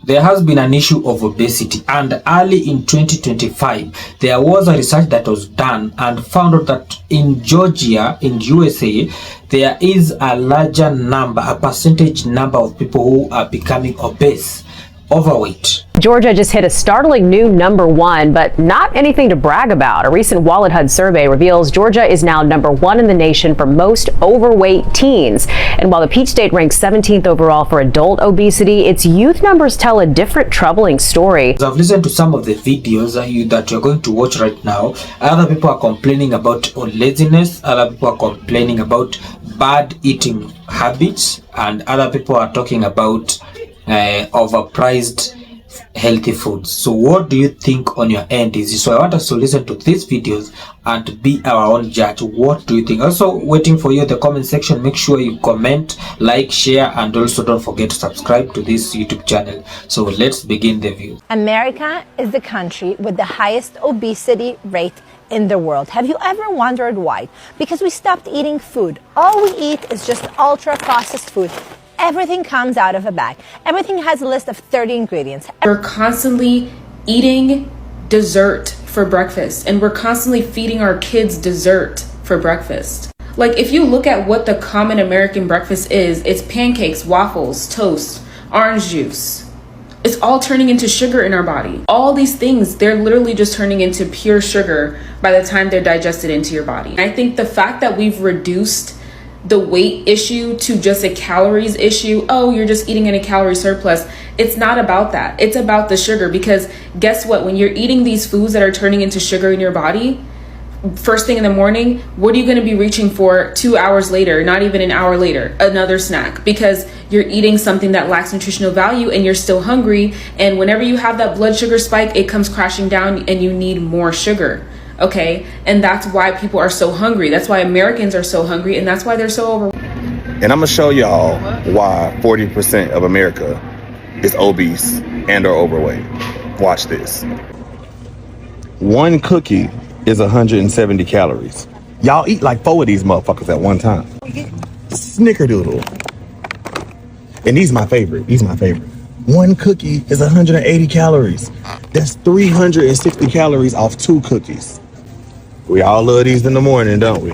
there has been an issue of obesity, and early in 2025 there was a research that was done and found out that in Georgia, in USA, there is a larger number, a percentage number of people who are becoming obese, overweight. Georgia just hit a startling new #1, but not anything to brag about. A recent Wallet HUD survey reveals Georgia is now #1 in the nation for most overweight teens. And while the Peach State ranks 17th overall for adult obesity, its youth numbers tell a different troubling story. I've listened to some of the videos that you're going to watch right now. Other people are complaining about laziness, other people are complaining about bad eating habits, and other people are talking about overpriced healthy foods. So what do you think on your end is? So I want us to listen to these videos and be our own judge. What do you think? Also waiting for you in the comment section. Make sure you comment, like, share, and also don't forget to subscribe to this YouTube channel. So let's begin the view. America is the country with the highest obesity rate in the world. Have you ever wondered why? Because we stopped eating food. All we eat is just ultra processed food. Everything comes out of a bag. Everything has a list of 30 ingredients. We're constantly eating dessert for breakfast, and we're constantly feeding our kids dessert for breakfast. Like, if you look at what the common American breakfast is, it's pancakes, waffles, toast, orange juice. It's all turning into sugar in our body. All these things, they're literally just turning into pure sugar by the time they're digested into your body. And I think the fact that we've reduced the weight issue to just a calories issue, oh, you're just eating in a calorie surplus. It's not about that. It's about the sugar, because guess what? When you're eating these foods that are turning into sugar in your body, first thing in the morning, what are you going to be reaching for 2 hours later, not even an hour later? Another snack, because you're eating something that lacks nutritional value and you're still hungry. And whenever you have that blood sugar spike, it comes crashing down and you need more sugar. Okay, and that's why people are so hungry. That's why Americans are so hungry, and that's why they're so overweight. And I'm gonna show y'all why 40% of America is obese and or overweight. Watch this. One cookie is 170 calories. Y'all eat like 4 of these motherfuckers at one time. Snickerdoodle. And these my favorite. One cookie is 180 calories. That's 360 calories off 2 cookies. We all love these in the morning, don't we?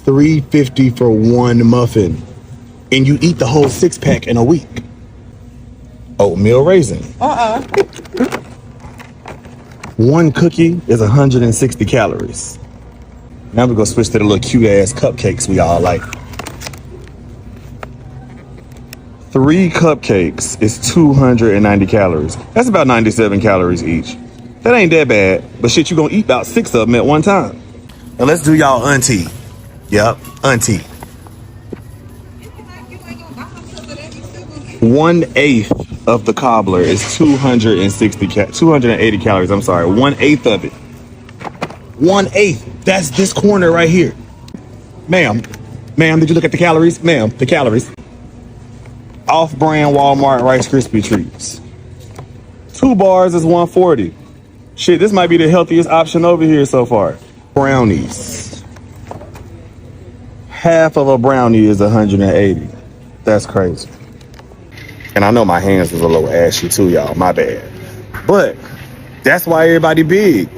$3.50 for one muffin. And you eat the whole 6-pack in a week. Oatmeal raisin. One cookie is 160 calories. Now we're gonna switch to the little cute ass cupcakes we all like. 3 cupcakes is 290 calories. That's about 97 calories each. That ain't that bad, but shit, you gonna eat about 6 of them at one time. Now let's do y'all auntie. Yep, auntie. 1/8 of the cobbler is 280 calories. I'm sorry, 1/8 of it. 1/8. That's this corner right here. Ma'am, did you look at the calories? Ma'am, the calories. Off-brand Walmart Rice Krispie treats. 2 bars is 140. Shit, this might be the healthiest option over here so far. Brownies. Half of a brownie is 180. That's crazy. And I know my hands was a little ashy too, y'all. My bad. But that's why everybody big.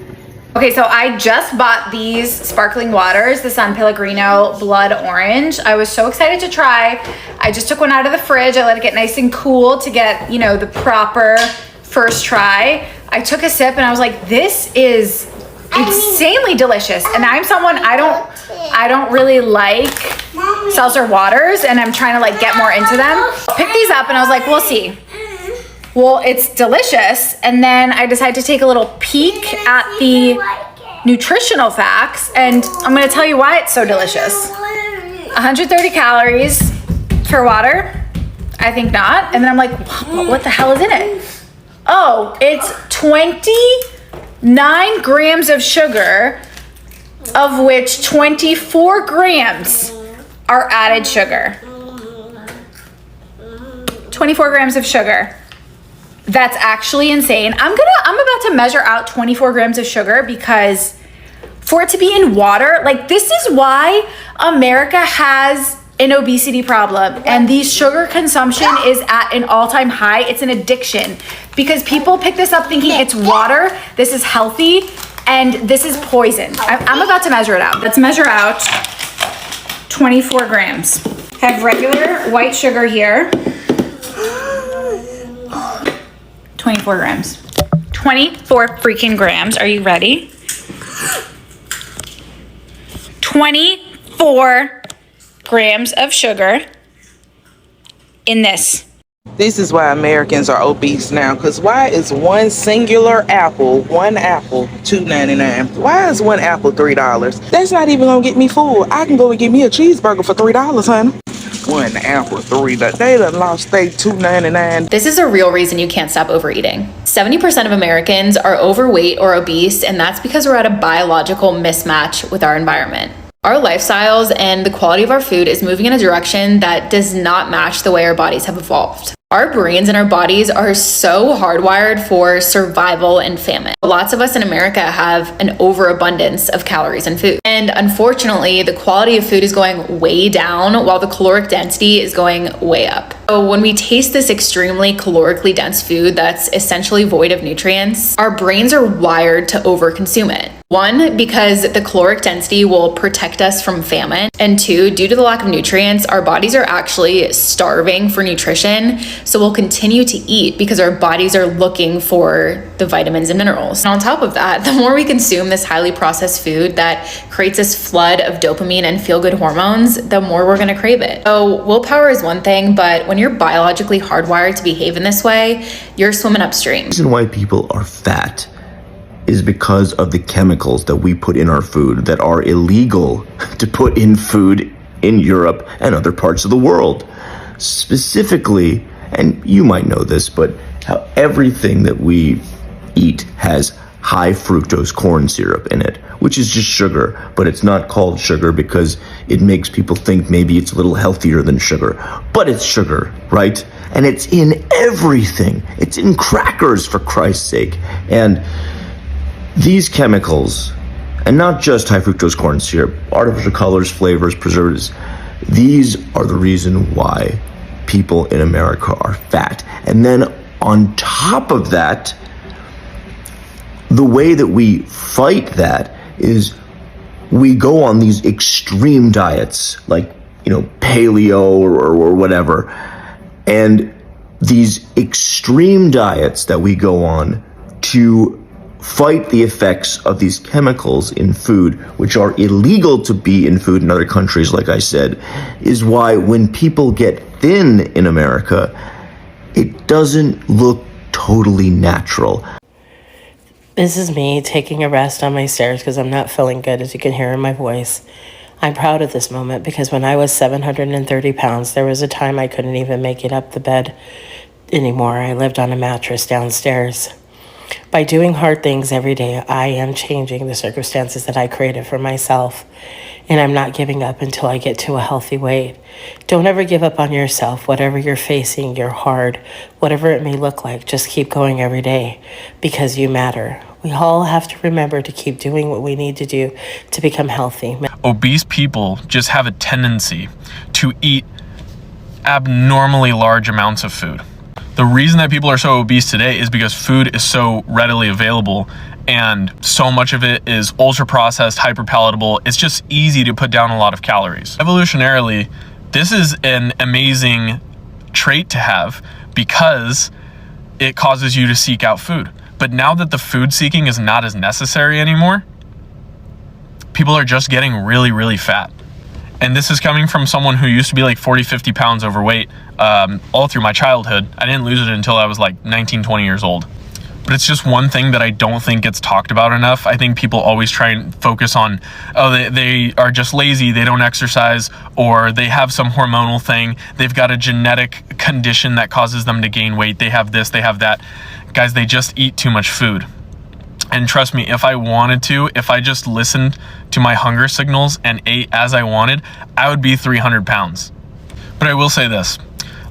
Okay, so I just bought these sparkling waters, the San Pellegrino Blood Orange. I was so excited to try. I just took one out of the fridge. I let it get nice and cool to get, you know, the proper first try. I took a sip and I was like, this is insanely delicious. And I'm someone, I don't really like seltzer waters, and I'm trying to like get more into them. Picked these up and I was like, we'll see. Well, it's delicious. And then I decided to take a little peek at the nutritional facts, and I'm gonna tell you why it's so delicious. 130 calories for water? I think not. And then I'm like, what the hell is in it? Oh, it's 29 grams of sugar, of which 24 grams are added sugar. 24 grams of sugar. That's actually insane. I'm about to measure out 24 grams of sugar, because for it to be in water, like, this is why America has an obesity problem, and the sugar consumption is at an all-time high. It's an addiction because people pick this up thinking it's water, this is healthy, and this is poison. I'm about to measure it out. Let's measure out 24 grams. Have regular white sugar here. 24 grams. 24 freaking grams. Are you ready? 24 grams of sugar in this. This is why Americans are obese now, because why is one singular apple, $2.99? Why is one apple $3? That's not even gonna get me full. I can go and get me a cheeseburger for $3, honey. One apple, $3. They done lost they $2.99. This is a real reason you can't stop overeating. 70% of Americans are overweight or obese, and that's because we're at a biological mismatch with our environment. Our lifestyles and the quality of our food is moving in a direction that does not match the way our bodies have evolved. Our brains and our bodies are so hardwired for survival and famine. Lots of us in America have an overabundance of calories in food. And unfortunately, the quality of food is going way down while the caloric density is going way up. So when we taste this extremely calorically dense food that's essentially void of nutrients, our brains are wired to overconsume it. One, because the caloric density will protect us from famine. And two, due to the lack of nutrients, our bodies are actually starving for nutrition. So we'll continue to eat because our bodies are looking for the vitamins and minerals. And on top of that, the more we consume this highly processed food that creates this flood of dopamine and feel-good hormones, the more we're gonna crave it. So willpower is one thing, but when you're biologically hardwired to behave in this way, you're swimming upstream. The reason why people are fat is because of the chemicals that we put in our food that are illegal to put in food in Europe and other parts of the world. Specifically, and you might know this, but how everything that we eat has high fructose corn syrup in it, which is just sugar, but it's not called sugar because it makes people think maybe it's a little healthier than sugar. But it's sugar, right? And it's in everything. It's in crackers, for Christ's sake. And these chemicals, and not just high fructose corn syrup, artificial colors, flavors, preservatives, these are the reason why people in America are fat. And then on top of that, the way that we fight that is we go on these extreme diets, like, paleo or whatever. And these extreme diets that we go on to fight the effects of these chemicals in food, which are illegal to be in food in other countries, like I said, is why when people get thin in America, it doesn't look totally natural. This is me taking a rest on my stairs because I'm not feeling good, as you can hear in my voice. I'm proud of this moment because when I was 730 pounds, there was a time I couldn't even make it up the bed anymore. I lived on a mattress downstairs. By doing hard things every day, I am changing the circumstances that I created for myself, and I'm not giving up until I get to a healthy weight. Don't ever give up on yourself. Whatever you're facing, you're hard, whatever it may look like, just keep going every day because you matter. We all have to remember to keep doing what we need to do to become healthy. Obese people just have a tendency to eat abnormally large amounts of food. The reason that people are so obese today is because food is so readily available and so much of it is ultra processed, hyper palatable. It's just easy to put down a lot of calories. Evolutionarily, this is an amazing trait to have because it causes you to seek out food. But now that the food seeking is not as necessary anymore, people are just getting really, really fat. And this is coming from someone who used to be like 40, 50 pounds overweight all through my childhood. I didn't lose it until I was like 19, 20 years old. But it's just one thing that I don't think gets talked about enough. I think people always try and focus on, they are just lazy, they don't exercise, or they have some hormonal thing. They've got a genetic condition that causes them to gain weight. They have this, they have that. Guys, they just eat too much food. And trust me, if I wanted to, if I just listened to my hunger signals and ate as I wanted, I would be 300 pounds. But I will say this,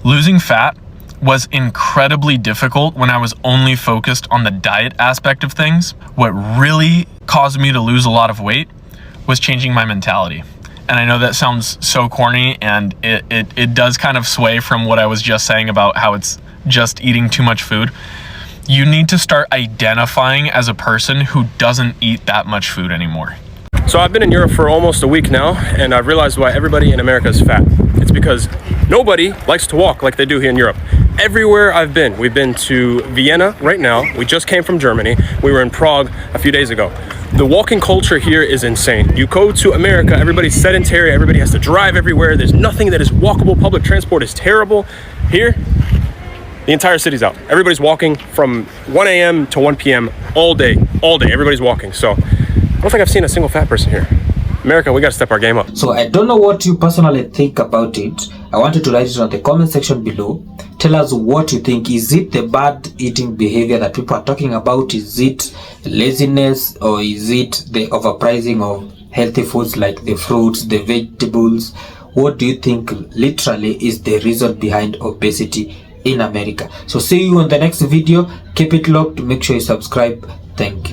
losing fat was incredibly difficult when I was only focused on the diet aspect of things. What really caused me to lose a lot of weight was changing my mentality. And I know that sounds so corny, and it does kind of sway from what I was just saying about how it's just eating too much food. You need to start identifying as a person who doesn't eat that much food anymore. So I've been in Europe for almost a week now, and I've realized why everybody in America is fat. It's because nobody likes to walk like they do here in Europe. Everywhere I've been, we've been to Vienna right now. We just came from Germany. We were in Prague a few days ago. The walking culture here is insane. You go to America, everybody's sedentary, everybody has to drive everywhere. There's nothing that is walkable. Public transport is terrible. Here, the entire city's out. Everybody's walking from 1 a.m. to 1 p.m. all day. Everybody's walking. So I don't think I've seen a single fat person here. America, we gotta step our game up. So I don't know what you personally think about it. I want you to write it on the comment section below. Tell us what you think. Is it the bad eating behavior that people are talking about? Is it laziness, or is it the overpricing of healthy foods like the fruits, the vegetables? What do you think literally is the reason behind obesity in America? So see you on the next video. Keep it locked. Make sure you subscribe. Thank you.